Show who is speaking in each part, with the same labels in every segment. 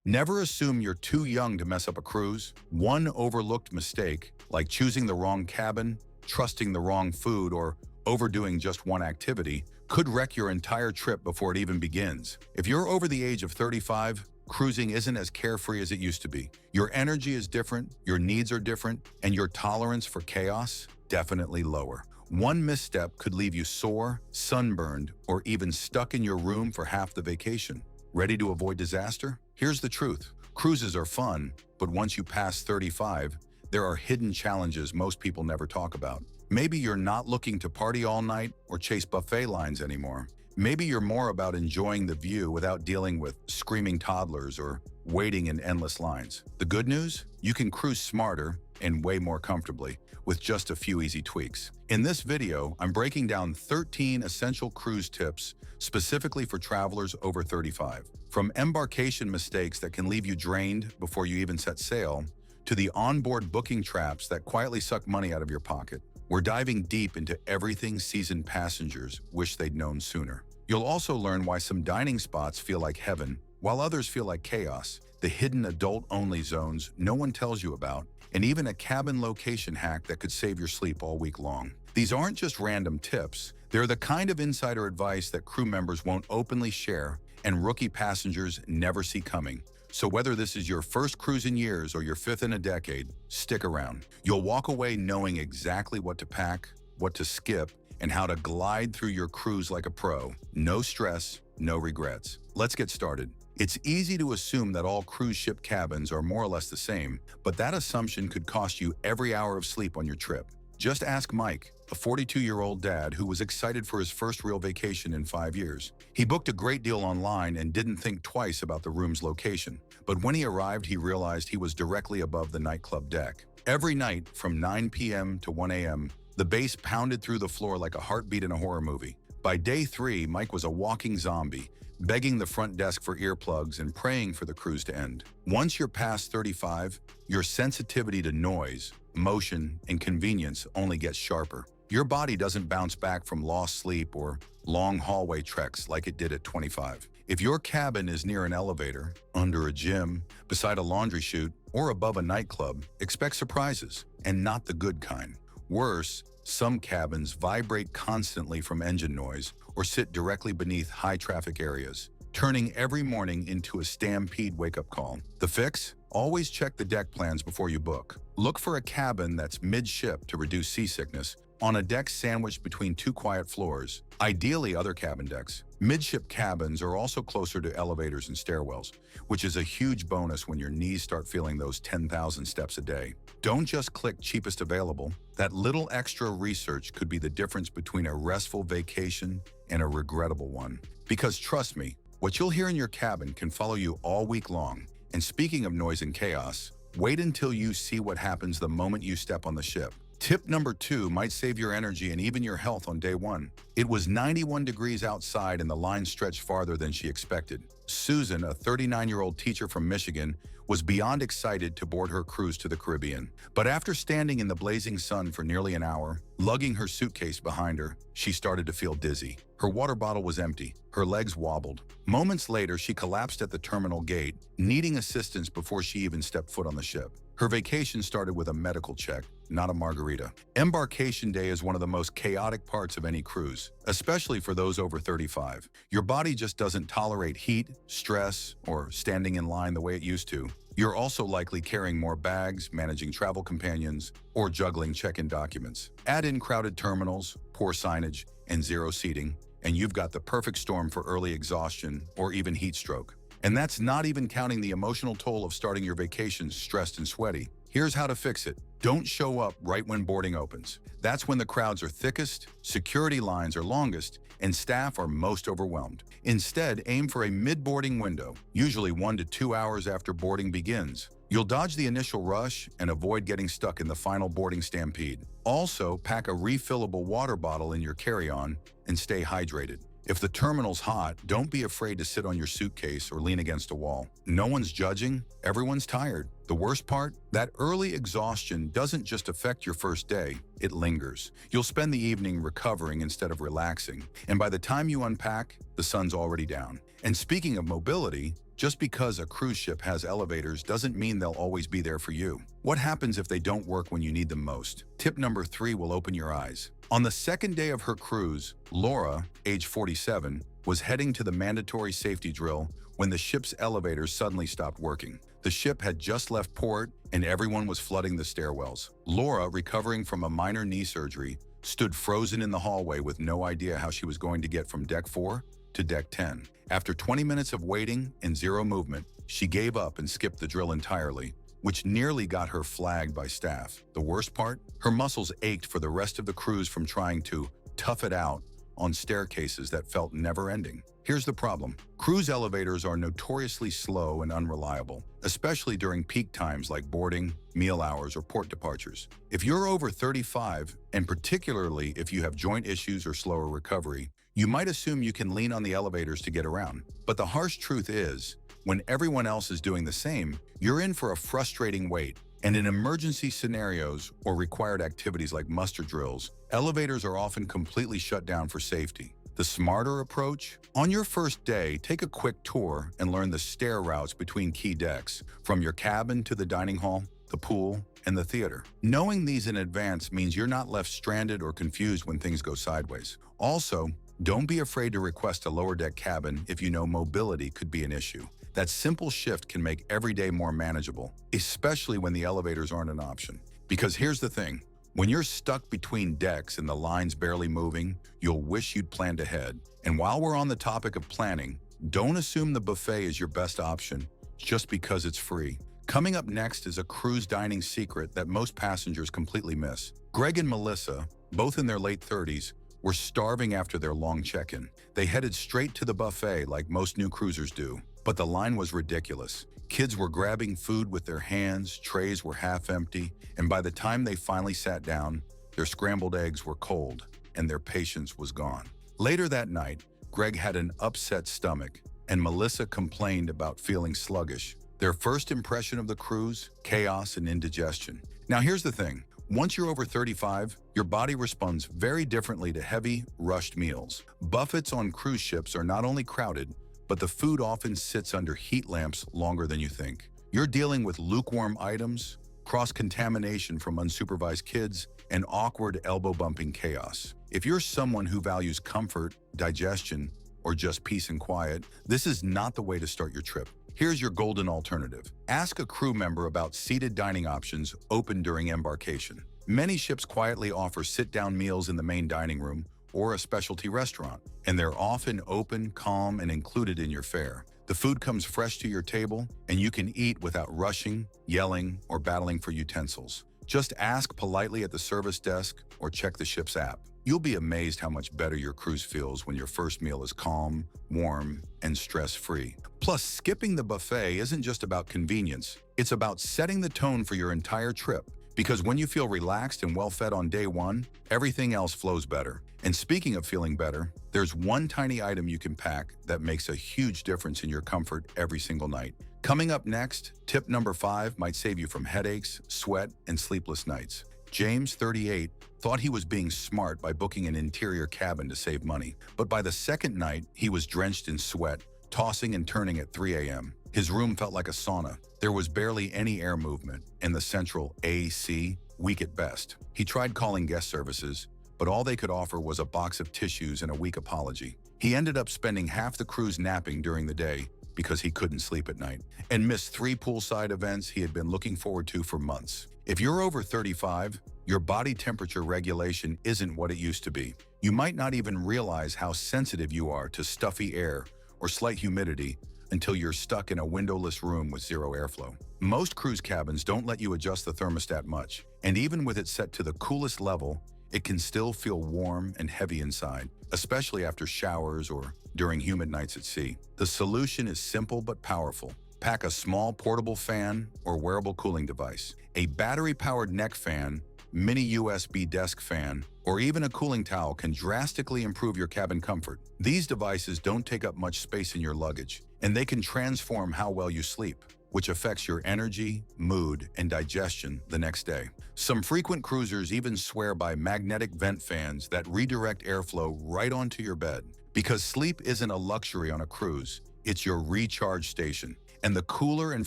Speaker 1: Never assume you're too young to mess up a cruise. One overlooked mistake, like choosing the wrong cabin, trusting the wrong food, or overdoing just one activity, could wreck your entire trip before it even begins. If you're over the age of 35, cruising isn't as carefree as it used to be. Your energy is different, your needs are different, and your tolerance for chaos definitely lower. One misstep could leave you sore, sunburned, or even stuck in your room for half the vacation. Ready to avoid disaster? Here's the truth. Cruises are fun, but once you pass 35, there are hidden challenges most people never talk about. Maybe you're not looking to party all night or chase buffet lines anymore. Maybe you're more about enjoying the view without dealing with screaming toddlers or waiting in endless lines. The good news? You can cruise smarter and way more comfortably with just a few easy tweaks. In this video, I'm breaking down 13 essential cruise tips specifically for travelers over 35. From embarcation mistakes that can leave you drained before you even set sail, to the onboard booking traps that quietly suck money out of your pocket. We're diving deep into everything seasoned passengers wish they'd known sooner. You'll also learn why some dining spots feel like heaven, while others feel like chaos, the hidden adult-only zones no one tells you about, and even a cabin location hack that could save your sleep all week long. These aren't just random tips. They're the kind of insider advice that crew members won't openly share and rookie passengers never see coming. So whether this is your first cruise in years or your fifth in a decade, stick around. You'll walk away knowing exactly what to pack, what to skip, and how to glide through your cruise like a pro. No stress, no regrets. Let's get started. It's easy to assume that all cruise ship cabins are more or less the same, but that assumption could cost you every hour of sleep on your trip. Just ask Mike, a 42-year-old dad who was excited for his first real vacation in 5 years. He booked a great deal online and didn't think twice about the room's location. But when he arrived, he realized he was directly above the nightclub deck. Every night, from 9 p.m. to 1 a.m., the bass pounded through the floor like a heartbeat in a horror movie. By day 3, Mike was a walking zombie, begging the front desk for earplugs and praying for the cruise to end. Once you're past 35, your sensitivity to noise, motion, and convenience only gets sharper. Your body doesn't bounce back from lost sleep or long hallway treks like it did at 25. If your cabin is near an elevator, under a gym, beside a laundry chute, or above a nightclub, expect surprises, and not the good kind. Worse, some cabins vibrate constantly from engine noise or sit directly beneath high-traffic areas, turning every morning into a stampede wake-up call. The fix? Always check the deck plans before you book. Look for a cabin that's mid-ship to reduce seasickness, on a deck sandwiched between 2 quiet floors, ideally other cabin decks. Midship cabins are also closer to elevators and stairwells, which is a huge bonus when your knees start feeling those 10,000 steps a day. Don't just click cheapest available. That little extra research could be the difference between a restful vacation and a regrettable one. Because trust me, what you'll hear in your cabin can follow you all week long. And speaking of noise and chaos, wait until you see what happens the moment you step on the ship. Tip number 2 might save your energy and even your health on day 1. It was 91 degrees outside and the line stretched farther than she expected. Susan, a 39-year-old teacher from Michigan, was beyond excited to board her cruise to the Caribbean. But after standing in the blazing sun for nearly an hour, lugging her suitcase behind her, she started to feel dizzy. Her water bottle was empty. Her legs wobbled. Moments later, she collapsed at the terminal gate, needing assistance before she even stepped foot on the ship. Her vacation started with a medical check, not a margarita. Embarkation day is one of the most chaotic parts of any cruise, especially for those over 35. Your body just doesn't tolerate heat, stress, or standing in line the way it used to. You're also likely carrying more bags, managing travel companions, or juggling check-in documents. Add in crowded terminals, poor signage, and zero seating, and you've got the perfect storm for early exhaustion or even heat stroke. And that's not even counting the emotional toll of starting your vacation stressed and sweaty. Here's how to fix it. Don't show up right when boarding opens. That's when the crowds are thickest, security lines are longest, and staff are most overwhelmed. Instead, aim for a mid-boarding window, usually 1 to 2 hours after boarding begins. You'll dodge the initial rush and avoid getting stuck in the final boarding stampede. Also, pack a refillable water bottle in your carry-on and stay hydrated. If the terminal's hot, don't be afraid to sit on your suitcase or lean against a wall. No one's judging, everyone's tired. The worst part? That early exhaustion doesn't just affect your first day, it lingers. You'll spend the evening recovering instead of relaxing, and by the time you unpack, the sun's already down. And speaking of mobility, Just because a cruise ship has elevators doesn't mean they'll always be there for you. What happens if they don't work when you need them most? Tip number 3 will open your eyes. On the second day of her cruise, Laura, age 47, was heading to the mandatory safety drill when the ship's elevators suddenly stopped working. The ship had just left port and everyone was flooding the stairwells. Laura, recovering from a minor knee surgery, stood frozen in the hallway with no idea how she was going to get from deck 4 to deck 10. After 20 minutes of waiting and zero movement, she gave up and skipped the drill entirely, which nearly got her flagged by staff. The worst part? Her muscles ached for the rest of the cruise from trying to tough it out on staircases that felt never-ending. Here's the problem. Cruise elevators are notoriously slow and unreliable, especially during peak times like boarding, meal hours, or port departures. If you're over 35, and particularly if you have joint issues or slower recovery, you might assume you can lean on the elevators to get around. But the harsh truth is, when everyone else is doing the same, you're in for a frustrating wait. And in emergency scenarios or required activities like muster drills, elevators are often completely shut down for safety. The smarter approach? On your first day, take a quick tour and learn the stair routes between key decks, from your cabin to the dining hall, the pool, and the theater. Knowing these in advance means you're not left stranded or confused when things go sideways. Also, don't be afraid to request a lower deck cabin if you know mobility could be an issue. That simple shift can make every day more manageable, especially when the elevators aren't an option. Because here's the thing, when you're stuck between decks and the line's barely moving, you'll wish you'd planned ahead. And while we're on the topic of planning, don't assume the buffet is your best option just because it's free. Coming up next is a cruise dining secret that most passengers completely miss. Greg and Melissa, both in their late 30s, were starving after their long check-in. They headed straight to the buffet like most new cruisers do. But the line was ridiculous. Kids were grabbing food with their hands, trays were half empty, and by the time they finally sat down, their scrambled eggs were cold and their patience was gone. Later that night, Greg had an upset stomach and Melissa complained about feeling sluggish. Their first impression of the cruise? Chaos and indigestion. Now here's the thing. Once you're over 35, your body responds very differently to heavy, rushed meals. Buffets on cruise ships are not only crowded, but the food often sits under heat lamps longer than you think. You're dealing with lukewarm items, cross-contamination from unsupervised kids, and awkward elbow-bumping chaos. If you're someone who values comfort, digestion, or just peace and quiet, this is not the way to start your trip. Here's your golden alternative. Ask a crew member about seated dining options open during embarkation. Many ships quietly offer sit-down meals in the main dining room or a specialty restaurant, and they're often open, calm, and included in your fare. The food comes fresh to your table, and you can eat without rushing, yelling, or battling for utensils. Just ask politely at the service desk or check the ship's app. You'll be amazed how much better your cruise feels when your first meal is calm, warm, and stress-free. Plus, skipping the buffet isn't just about convenience. It's about setting the tone for your entire trip. Because when you feel relaxed and well-fed on day one, everything else flows better. And speaking of feeling better, there's one tiny item you can pack that makes a huge difference in your comfort every single night. Coming up next, tip number 5 might save you from headaches, sweat, and sleepless nights. James, 38, thought he was being smart by booking an interior cabin to save money. But by the second night, he was drenched in sweat, tossing and turning at 3 a.m. His room felt like a sauna. There was barely any air movement, and the central AC, weak at best. He tried calling guest services, but all they could offer was a box of tissues and a weak apology. He ended up spending half the cruise napping during the day because he couldn't sleep at night, and missed 3 poolside events he had been looking forward to for months. If you're over 35, your body temperature regulation isn't what it used to be. You might not even realize how sensitive you are to stuffy air or slight humidity until you're stuck in a windowless room with zero airflow. Most cruise cabins don't let you adjust the thermostat much, and even with it set to the coolest level, it can still feel warm and heavy inside, especially after showers or during humid nights at sea. The solution is simple but powerful. Pack a small portable fan or wearable cooling device. A battery-powered neck fan, mini USB desk fan, or even a cooling towel can drastically improve your cabin comfort. These devices don't take up much space in your luggage, and they can transform how well you sleep, which affects your energy, mood, and digestion the next day. Some frequent cruisers even swear by magnetic vent fans that redirect airflow right onto your bed. Because sleep isn't a luxury on a cruise, it's your recharge station. And the cooler and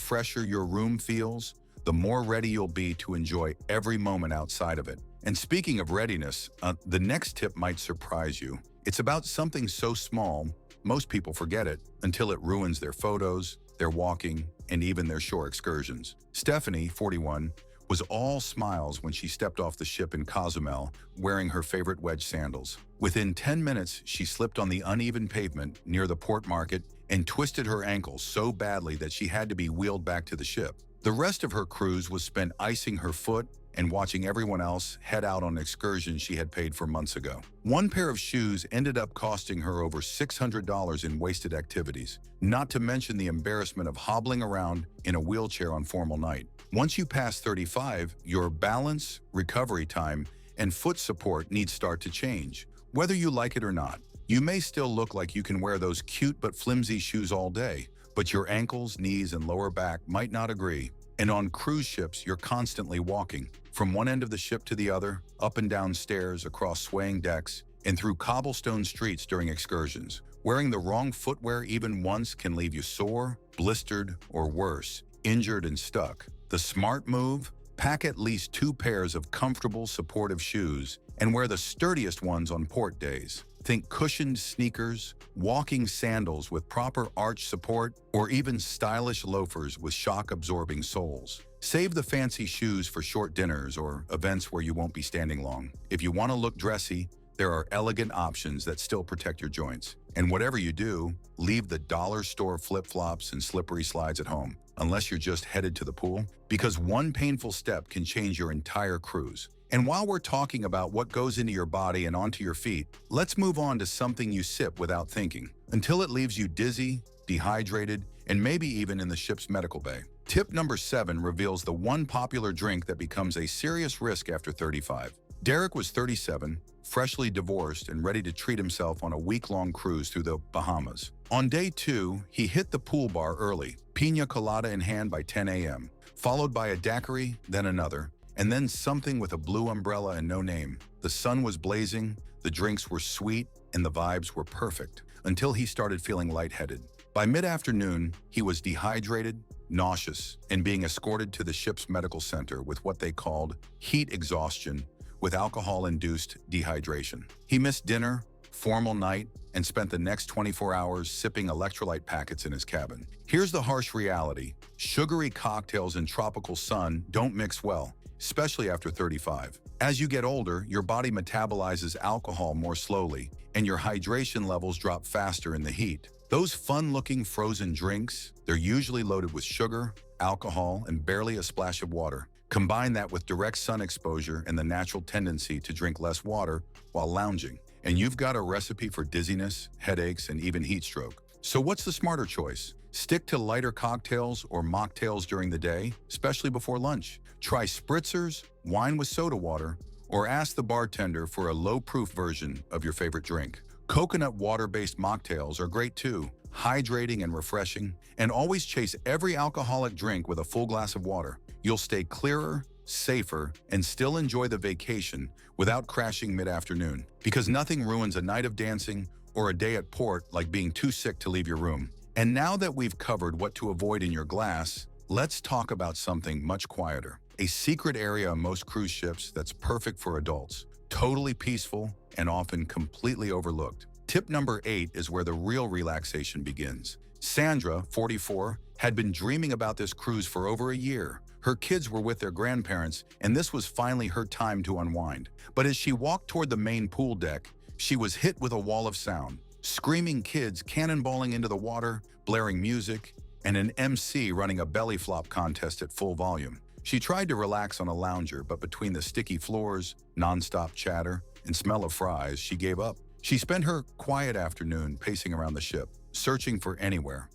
Speaker 1: fresher your room feels, the more ready you'll be to enjoy every moment outside of it. And speaking of readiness, the next tip might surprise you. It's about something so small, most people forget it until it ruins their photos, their walking, and even their shore excursions. Stephanie, 41, was all smiles when she stepped off the ship in Cozumel wearing her favorite wedge sandals. Within 10 minutes, she slipped on the uneven pavement near the port market and twisted her ankle so badly that she had to be wheeled back to the ship. The rest of her cruise was spent icing her foot and watching everyone else head out on excursions she had paid for months ago. One pair of shoes ended up costing her over $600 in wasted activities, not to mention the embarrassment of hobbling around in a wheelchair on formal night. Once you pass 35, your balance, recovery time, and foot support needs start to change, whether you like it or not. You may still look like you can wear those cute but flimsy shoes all day, but your ankles, knees, and lower back might not agree. And on cruise ships, you're constantly walking, from one end of the ship to the other, up and down stairs, across swaying decks, and through cobblestone streets during excursions. Wearing the wrong footwear even once can leave you sore, blistered, or worse, injured and stuck. The smart move? Pack at least 2 pairs of comfortable, supportive shoes and wear the sturdiest ones on port days. Think cushioned sneakers, walking sandals with proper arch support, or even stylish loafers with shock-absorbing soles. Save the fancy shoes for short dinners or events where you won't be standing long. If you want to look dressy, there are elegant options that still protect your joints. And whatever you do, leave the dollar store flip-flops and slippery slides at home, unless you're just headed to the pool, because one painful step can change your entire cruise. And while we're talking about what goes into your body and onto your feet, let's move on to something you sip without thinking, until it leaves you dizzy, dehydrated, and maybe even in the ship's medical bay. Tip number 7 reveals the one popular drink that becomes a serious risk after 35. Derek was 37, freshly divorced, and ready to treat himself on a week-long cruise through the Bahamas. On day 2, he hit the pool bar early, pina colada in hand by 10 a.m., followed by a daiquiri, then another, and then something with a blue umbrella and no name. The sun was blazing, the drinks were sweet, and the vibes were perfect, until he started feeling lightheaded. By mid-afternoon, he was dehydrated, nauseous, and being escorted to the ship's medical center with what they called heat exhaustion with alcohol-induced dehydration. He missed dinner, formal night, and spent the next 24 hours sipping electrolyte packets in his cabin. Here's the harsh reality. Sugary cocktails and tropical sun don't mix well, especially after 35. As you get older, your body metabolizes alcohol more slowly, and your hydration levels drop faster in the heat. Those fun-looking frozen drinks, they're usually loaded with sugar, alcohol, and barely a splash of water. Combine that with direct sun exposure and the natural tendency to drink less water while lounging, and you've got a recipe for dizziness, headaches, and even heat stroke. So what's the smarter choice? Stick to lighter cocktails or mocktails during the day, especially before lunch. Try spritzers, wine with soda water, or ask the bartender for a low-proof version of your favorite drink. Coconut water-based mocktails are great too, hydrating and refreshing, and always chase every alcoholic drink with a full glass of water. You'll stay clearer, safer, and still enjoy the vacation without crashing mid-afternoon, because nothing ruins a night of dancing or a day at port like being too sick to leave your room. And now that we've covered what to avoid in your glass, let's talk about something much quieter. A secret area on most cruise ships that's perfect for adults, totally peaceful and often completely overlooked. Tip number 8 is where the real relaxation begins. Sandra, 44, had been dreaming about this cruise for over a year. Her kids were with their grandparents, and this was finally her time to unwind. But as she walked toward the main pool deck, she was hit with a wall of sound. Screaming kids cannonballing into the water, blaring music, and an MC running a belly flop contest at full volume. She tried to relax on a lounger, but between the sticky floors, nonstop chatter, and smell of fries, she gave up. She spent her quiet afternoon pacing around the ship, searching for anywhere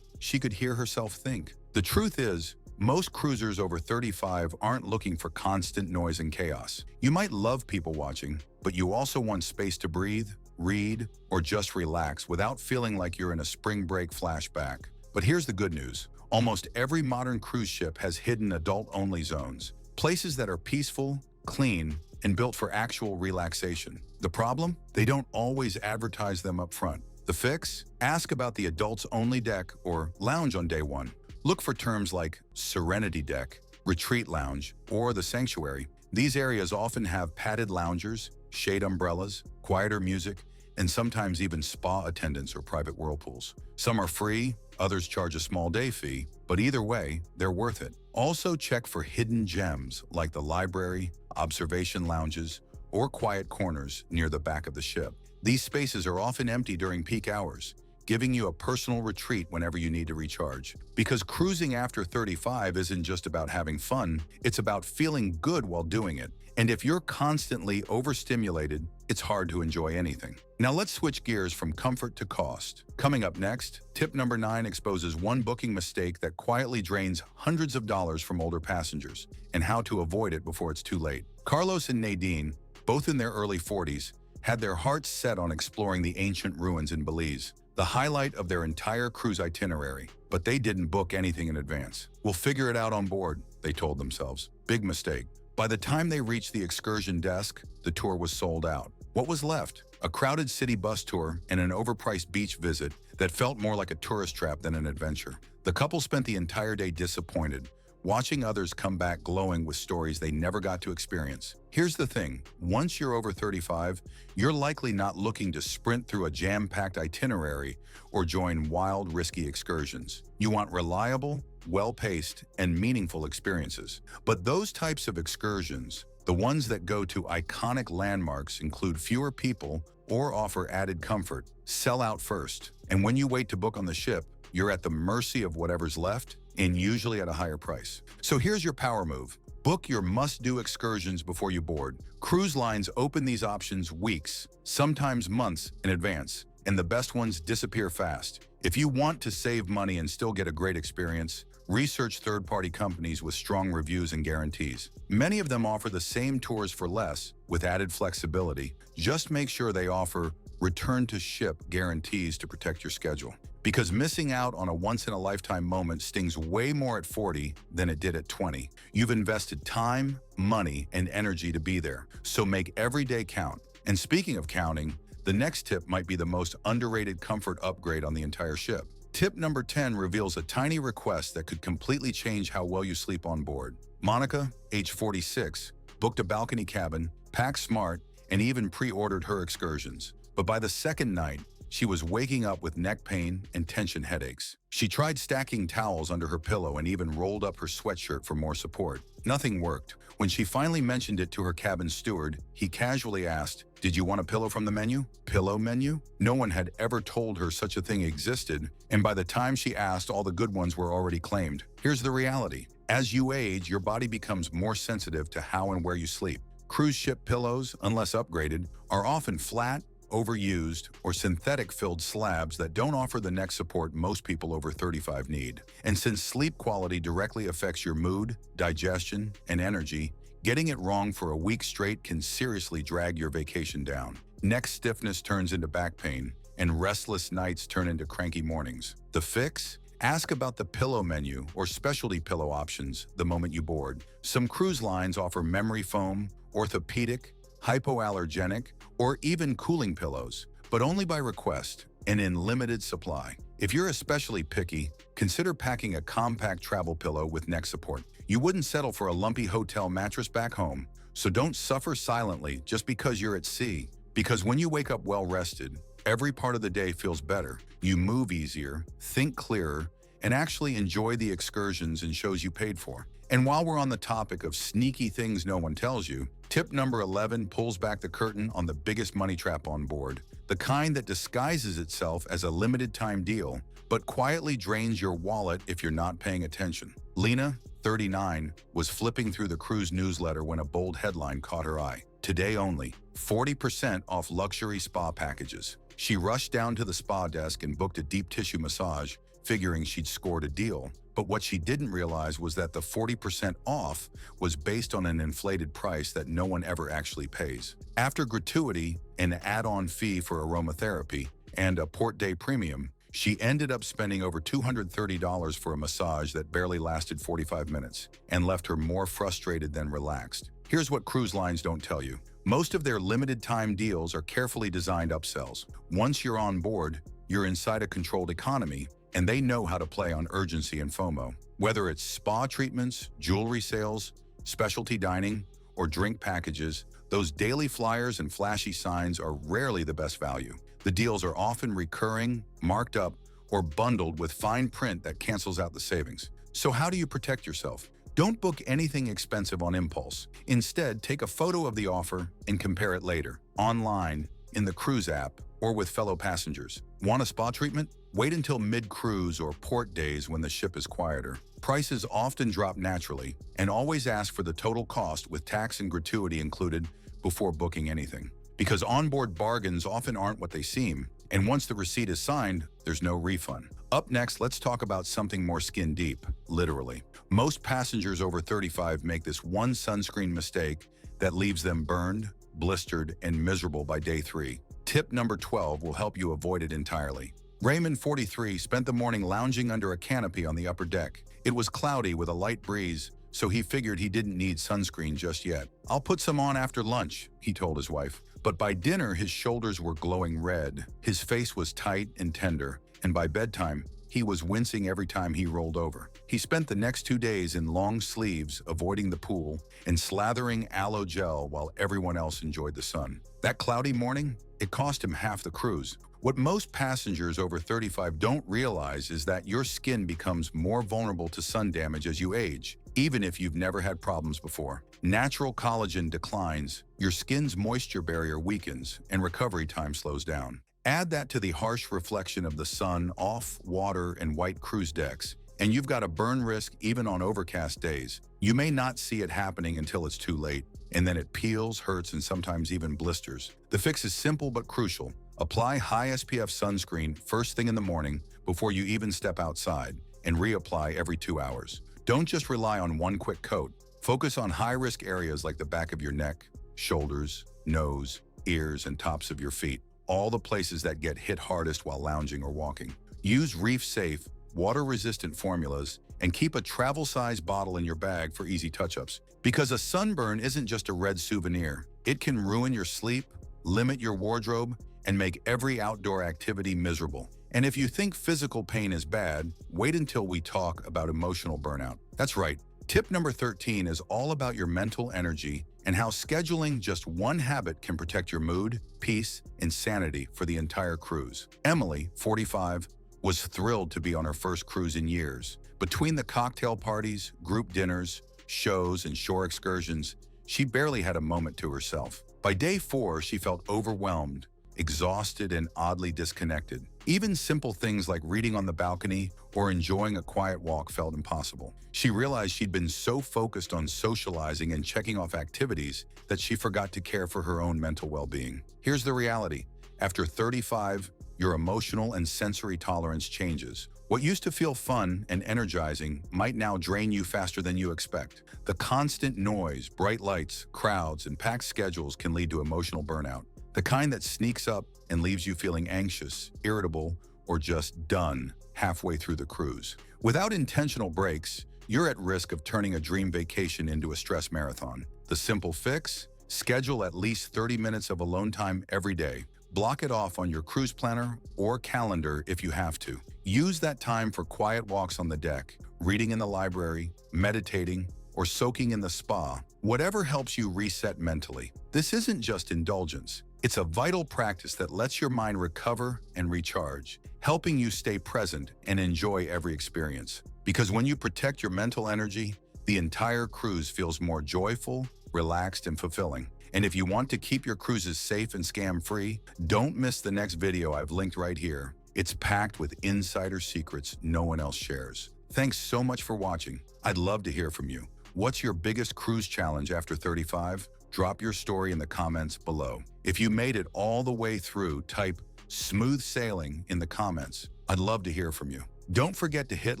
Speaker 1: she could hear herself think. The truth is, most cruisers over 35 aren't looking for constant noise and chaos. You might love people watching, but you also want space to breathe, read, or just relax without feeling like you're in a spring break flashback. But here's the good news. Almost every modern cruise ship has hidden adult-only zones, places that are peaceful, clean, and built for actual relaxation. The problem? They don't always advertise them up front. The fix? Ask about the adults-only deck or lounge on day one. Look for terms like Serenity Deck, Retreat Lounge, or the Sanctuary. These areas often have padded loungers, shade umbrellas, quieter music, and sometimes even spa attendants or private whirlpools. Some are free, others charge a small day fee, but either way, they're worth it. Also check for hidden gems like the library, observation lounges, or quiet corners near the back of the ship. These spaces are often empty during peak hours, giving you a personal retreat whenever you need to recharge. Because cruising after 35 isn't just about having fun, it's about feeling good while doing it. And if you're constantly overstimulated, it's hard to enjoy anything. Now let's switch gears from comfort to cost. Coming up next, tip number 9 exposes one booking mistake that quietly drains hundreds of dollars from older passengers, and how to avoid it before it's too late. Carlos and Nadine, both in their early 40s, had their hearts set on exploring the ancient ruins in Belize, the highlight of their entire cruise itinerary. But they didn't book anything in advance. "We'll figure it out on board," they told themselves. Big mistake. By the time they reached the excursion desk, the tour was sold out. What was left? A crowded city bus tour and an overpriced beach visit that felt more like a tourist trap than an adventure. The couple spent the entire day disappointed, watching others come back glowing with stories they never got to experience. Here's the thing, once you're over 35, you're likely not looking to sprint through a jam-packed itinerary or join wild, risky excursions. You want reliable, well-paced, and meaningful experiences. But those types of excursions, the ones that go to iconic landmarks, include fewer people or offer added comfort, sell out first. And when you wait to book on the ship, you're at the mercy of whatever's left, and usually at a higher price. So here's your power move. Book your must-do excursions before you board. Cruise lines open these options weeks, sometimes months in advance, and the best ones disappear fast. If you want to save money and still get a great experience, research third-party companies with strong reviews and guarantees. Many of them offer the same tours for less, with added flexibility. Just make sure they offer return-to-ship guarantees to protect your schedule. Because missing out on a once-in-a-lifetime moment stings way more at 40 than it did at 20. You've invested time, money, and energy to be there, so make every day count. And speaking of counting, the next tip might be the most underrated comfort upgrade on the entire ship. Tip number 10 reveals a tiny request that could completely change how well you sleep on board. Monica, age 46, booked a balcony cabin, packed smart, and even pre-ordered her excursions. But by the second night, she was waking up with neck pain and tension headaches. She tried stacking towels under her pillow and even rolled up her sweatshirt for more support. Nothing worked. When she finally mentioned it to her cabin steward, he casually asked, "Did you want a pillow from the menu?" Pillow menu? No one had ever told her such a thing existed, and by the time she asked, all the good ones were already claimed. Here's the reality. As you age, your body becomes more sensitive to how and where you sleep. Cruise ship pillows, unless upgraded, are often flat, overused, or synthetic-filled slabs that don't offer the neck support most people over 35 need. And since sleep quality directly affects your mood, digestion, and energy, getting it wrong for a week straight can seriously drag your vacation down. Neck stiffness turns into back pain, and restless nights turn into cranky mornings. The fix? Ask about the pillow menu or specialty pillow options the moment you board. Some cruise lines offer memory foam, orthopedic, hypoallergenic, or even cooling pillows, but only by request and in limited supply. If you're especially picky, consider packing a compact travel pillow with neck support. You wouldn't settle for a lumpy hotel mattress back home, so don't suffer silently just because you're at sea. Because when you wake up well-rested, every part of the day feels better. You move easier, think clearer, and actually enjoy the excursions and shows you paid for. And while we're on the topic of sneaky things no one tells you, tip number 11 pulls back the curtain on the biggest money trap on board, the kind that disguises itself as a limited-time deal, but quietly drains your wallet if you're not paying attention. Lena, 39, was flipping through the cruise newsletter when a bold headline caught her eye. Today only, 40% off luxury spa packages. She rushed down to the spa desk and booked a deep tissue massage, figuring she'd scored a deal. But what she didn't realize was that the 40% off was based on an inflated price that no one ever actually pays. After gratuity, an add-on fee for aromatherapy, and a port day premium, she ended up spending over $230 for a massage that barely lasted 45 minutes and left her more frustrated than relaxed. Here's what cruise lines don't tell you. Most of their limited-time deals are carefully designed upsells. Once you're on board, you're inside a controlled economy, and they know how to play on urgency and FOMO. Whether it's spa treatments, jewelry sales, specialty dining, or drink packages, those daily flyers and flashy signs are rarely the best value. The deals are often recurring, marked up, or bundled with fine print that cancels out the savings. So how do you protect yourself? Don't book anything expensive on impulse. Instead, take a photo of the offer and compare it later, online, in the cruise app, or with fellow passengers. Want a spa treatment? Wait until mid-cruise or port days when the ship is quieter. Prices often drop naturally, and always ask for the total cost with tax and gratuity included before booking anything. Because onboard bargains often aren't what they seem, and once the receipt is signed, there's no refund. Up next, let's talk about something more skin deep, literally. Most passengers over 35 make this one sunscreen mistake that leaves them burned, blistered, and miserable by day 3. Tip number 12 will help you avoid it entirely. Raymond, 43, spent the morning lounging under a canopy on the upper deck. It was cloudy with a light breeze, so he figured he didn't need sunscreen just yet. "I'll put some on after lunch," he told his wife. But by dinner, his shoulders were glowing red, his face was tight and tender, and by bedtime, he was wincing every time he rolled over. He spent the next 2 days in long sleeves, avoiding the pool, and slathering aloe gel while everyone else enjoyed the sun. That cloudy morning, it cost him half the cruise. What most passengers over 35 don't realize is that your skin becomes more vulnerable to sun damage as you age, even if you've never had problems before. Natural collagen declines, your skin's moisture barrier weakens, and recovery time slows down. Add that to the harsh reflection of the sun off water and white cruise decks, and you've got a burn risk even on overcast days. You may not see it happening until it's too late, and then it peels, hurts, and sometimes even blisters. The fix is simple but crucial. Apply high SPF sunscreen first thing in the morning before you even step outside, and reapply every 2 hours. Don't just rely on one quick coat. Focus on high-risk areas like the back of your neck, shoulders, nose, ears, and tops of your feet, all the places that get hit hardest while lounging or walking. Use reef-safe, water-resistant formulas, and keep a travel-size bottle in your bag for easy touch-ups. Because a sunburn isn't just a red souvenir. It can ruin your sleep, limit your wardrobe, and make every outdoor activity miserable. And if you think physical pain is bad, wait until we talk about emotional burnout. That's right. Tip number 13 is all about your mental energy and how scheduling just one habit can protect your mood, peace, and sanity for the entire cruise. Emily, 45, was thrilled to be on her first cruise in years. Between the cocktail parties, group dinners, shows, and shore excursions, she barely had a moment to herself. By day 4, she felt overwhelmed, exhausted, and oddly disconnected. Even simple things like reading on the balcony or enjoying a quiet walk felt impossible. She realized she'd been so focused on socializing and checking off activities that she forgot to care for her own mental well-being. Here's the reality. After 35, your emotional and sensory tolerance changes. What used to feel fun and energizing might now drain you faster than you expect. The constant noise, bright lights, crowds, and packed schedules can lead to emotional burnout. The kind that sneaks up and leaves you feeling anxious, irritable, or just done halfway through the cruise. Without intentional breaks, you're at risk of turning a dream vacation into a stress marathon. The simple fix? Schedule at least 30 minutes of alone time every day. Block it off on your cruise planner or calendar if you have to. Use that time for quiet walks on the deck, reading in the library, meditating, or soaking in the spa. Whatever helps you reset mentally. This isn't just indulgence. It's a vital practice that lets your mind recover and recharge, helping you stay present and enjoy every experience. Because when you protect your mental energy, the entire cruise feels more joyful, relaxed, and fulfilling. And if you want to keep your cruises safe and scam-free, don't miss the next video I've linked right here. It's packed with insider secrets no one else shares. Thanks so much for watching. I'd love to hear from you. What's your biggest cruise challenge after 35? Drop your story in the comments below. If you made it all the way through, type "smooth sailing" in the comments. I'd love to hear from you. Don't forget to hit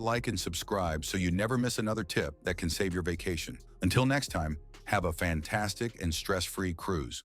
Speaker 1: like and subscribe so you never miss another tip that can save your vacation. Until next time, have a fantastic and stress-free cruise.